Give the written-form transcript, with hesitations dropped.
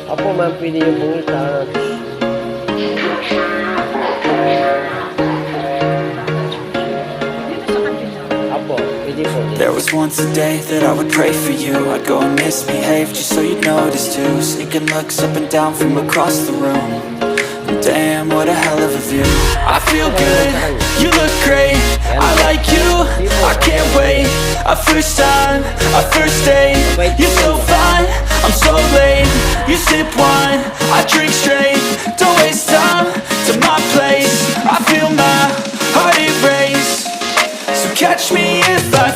Opo ma'am, pwede yung pong i-touch. Opo, pwede po. There was once a day that I would pray for you. I'd go and misbehave just so you'd notice too. Sneaking looks up and down from across the room. Damn, what a hell of a view. I feel good, you look great, I like you, I can't wait. A first time, a first date. You're so fine, I'm so late. You sip wine, I drink straight. Don't waste time to my place. I feel my heart erase. So catch me if I